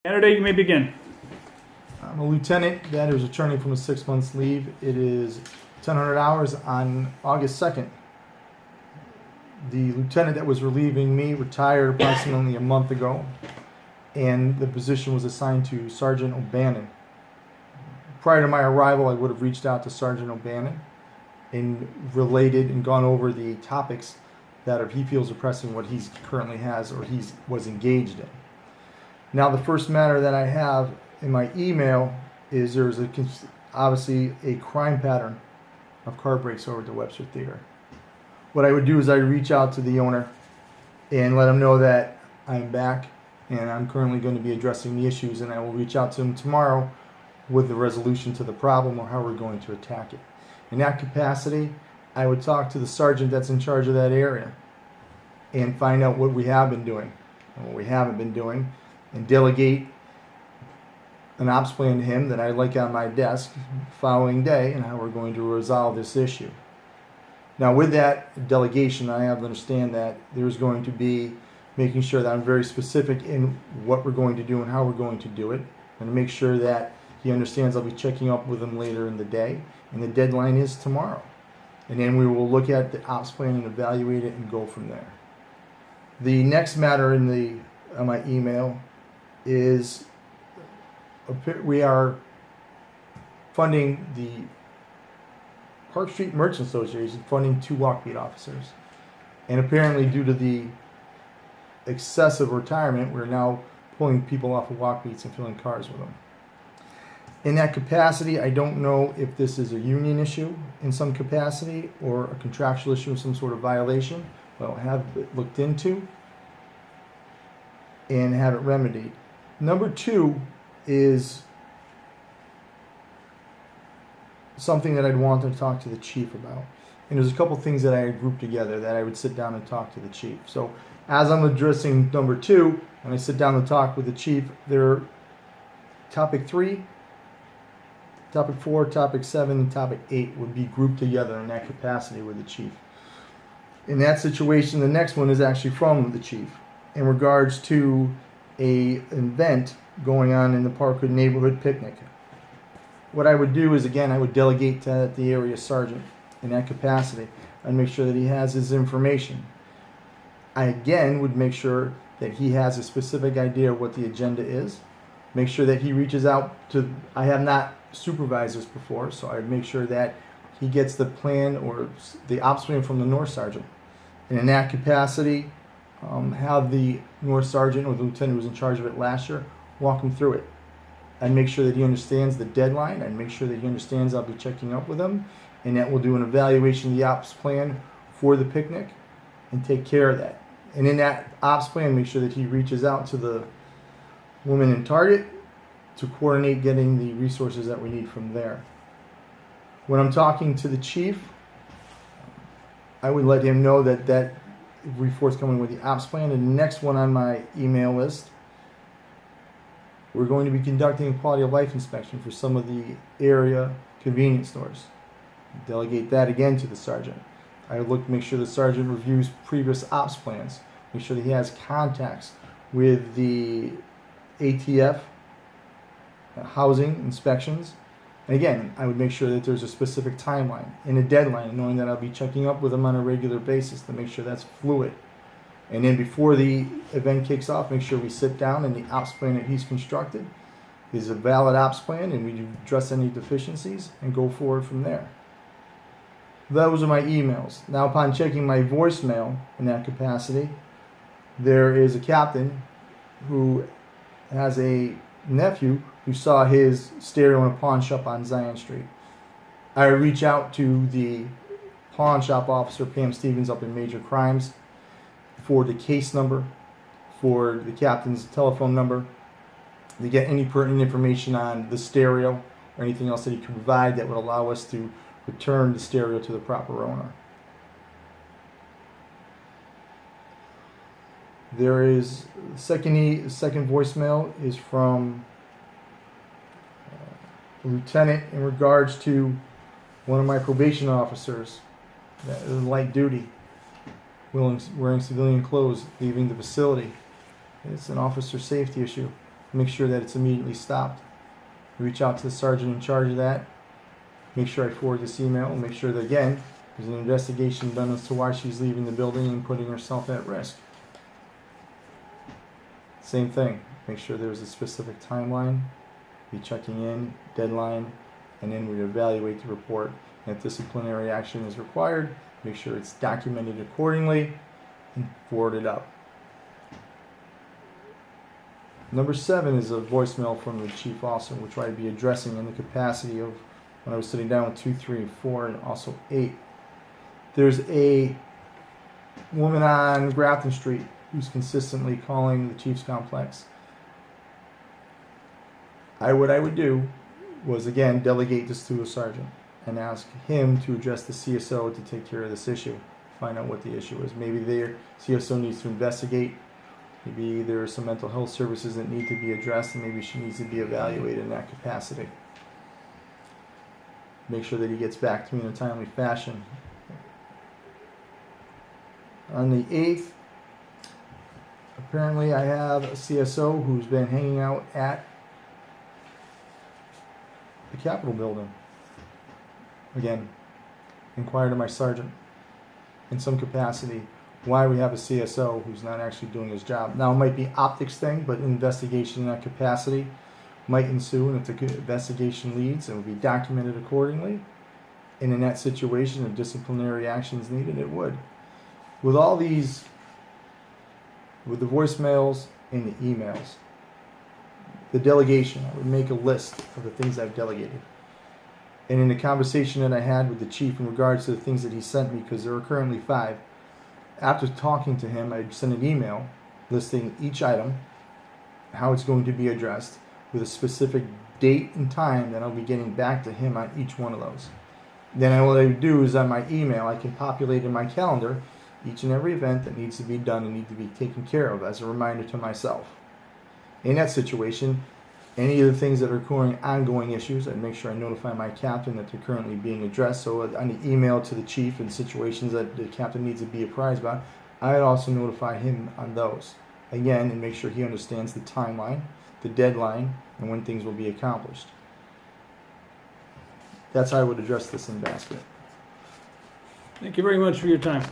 Candidate, you may begin. I'm a lieutenant that is returning from a 6 months leave. It is 1,000 hours on August 2nd. The lieutenant that was relieving me retired approximately a month ago, and the position was assigned to Sergeant O'Bannon. Prior to my arrival, I would have reached out to Sergeant O'Bannon and related and gone over the topics that he feels are pressing what he currently has or was engaged in. Now, the first matter that I have in my email is there's obviously a crime pattern of car breaks over at the Webster Theater. What I would do is I reach out to the owner and let him know that I'm back and I'm currently going to be addressing the issues, and I will reach out to him tomorrow with the resolution to the problem or how we're going to attack it. In that capacity, I would talk to the sergeant that's in charge of that area and find out what we have been doing and what we haven't been doing, and delegate an ops plan to him that I'd like on my desk the following day and how we're going to resolve this issue. Now, with that delegation, I have to understand that there's going to be making sure that I'm very specific in what we're going to do and how we're going to do it, and to make sure that he understands I'll be checking up with him later in the day, and the deadline is tomorrow. And then we will look at the ops plan and evaluate it and go from there. The next matter in my email is we are funding the Park Street Merchants Association, funding 2 walk-beat officers. And apparently, due to the excessive retirement, we're now pulling people off of walk-beats and filling cars with them. In that capacity, I don't know if this is a union issue in some capacity or a contractual issue of some sort of violation, but I'll have it looked into and have it remedied. Number 2 is something that I'd want to talk to the chief about. And there's a couple things that I had grouped together that I would sit down and talk to the chief. So as I'm addressing number 2, and I sit down to talk with the chief, there topic 3, topic 4, topic 7, and topic 8 would be grouped together in that capacity with the chief. In that situation, the next one is actually from the chief in regards to an event going on in the Parkwood neighborhood picnic. What I would do is, again, I would delegate to the area sergeant in that capacity and make sure that he has his information. I, again, would make sure that he has a specific idea of what the agenda is. Make sure that he reaches out to, I have not supervised this before, so I'd make sure that he gets the plan or the ops plan from the North Sergeant. And in that capacity, have the North Sergeant or the lieutenant who was in charge of it last year walk him through it. I'd make sure that he understands the deadline. I'd make sure that he understands I'll be checking up with him, and that we'll do an evaluation of the ops plan for the picnic and take care of that. And in that ops plan, make sure that he reaches out to the woman in Target to coordinate getting the resources that we need from there. When I'm talking to the chief, I would let him know that will be forthcoming with the ops plan. And the next one on my email list, we're going to be conducting a quality of life inspection for some of the area convenience stores. Delegate that again to the sergeant. I would look to make sure the sergeant reviews previous ops plans, make sure that he has contacts with the ATF, housing inspections. And again, I would make sure that there's a specific timeline and a deadline, knowing that I'll be checking up with him on a regular basis to make sure that's fluid. And then before the event kicks off, make sure we sit down and the ops plan that he's constructed is a valid ops plan, and we address any deficiencies and go forward from there. Those are my emails. Now, upon checking my voicemail in that capacity, there is a captain who has a nephew who saw his stereo in a pawn shop on Zion Street. I reach out to the pawn shop officer, Pam Stevens, up in Major Crimes, for the case number, for the captain's telephone number, to get any pertinent information on the stereo or anything else that he can provide that would allow us to return the stereo to the proper owner. There is second voicemail is from a lieutenant in regards to one of my probation officers that is light duty, wearing civilian clothes, leaving the facility. It's an officer safety issue. make sure that it's immediately stopped. Reach out to the sergeant in charge of that. Make sure I forward this email and make sure that, again, there's an investigation done as to why she's leaving the building and putting herself at risk. Same thing. Make sure there's a specific timeline, be checking in, deadline, and then we evaluate the report. And if disciplinary action is required, make sure it's documented accordingly and forward it up. Number 7 is a voicemail from the chief also, which I'd be addressing in the capacity of when I was sitting down with 2, 3, 4, and also 8. There's a woman on Grafton Street who's consistently calling the Chiefs Complex. What I would do was, again, delegate this to a sergeant and ask him to address the CSO to take care of this issue, find out what the issue is. Maybe their CSO needs to investigate. Maybe there are some mental health services that need to be addressed, and maybe she needs to be evaluated in that capacity. Make sure that he gets back to me in a timely fashion. On the 8th, apparently I have a CSO who's been hanging out at the Capitol building. Again, inquire to my sergeant in some capacity why we have a CSO who's not actually doing his job. Now, it might be optics thing, but an investigation in that capacity might ensue, and if the investigation leads, it will be documented accordingly. And in that situation, if disciplinary action is needed, it would. With all these, with the voicemails and the emails, the delegation, I would make a list of the things I've delegated. And in the conversation that I had with the chief in regards to the things that he sent me, because there are currently 5, after talking to him, I'd send an email listing each item, how it's going to be addressed, with a specific date and time that I'll be getting back to him on each one of those. Then what I would do is on my email, I can populate in my calendar each and every event that needs to be done and need to be taken care of as a reminder to myself. In that situation, any of the things that are occurring, ongoing issues, I'd make sure I notify my captain that they're currently being addressed. So on the email to the chief in situations that the captain needs to be apprised about, I'd also notify him on those. Again, and make sure he understands the timeline, the deadline, and when things will be accomplished. That's how I would address this in basket. Thank you very much for your time.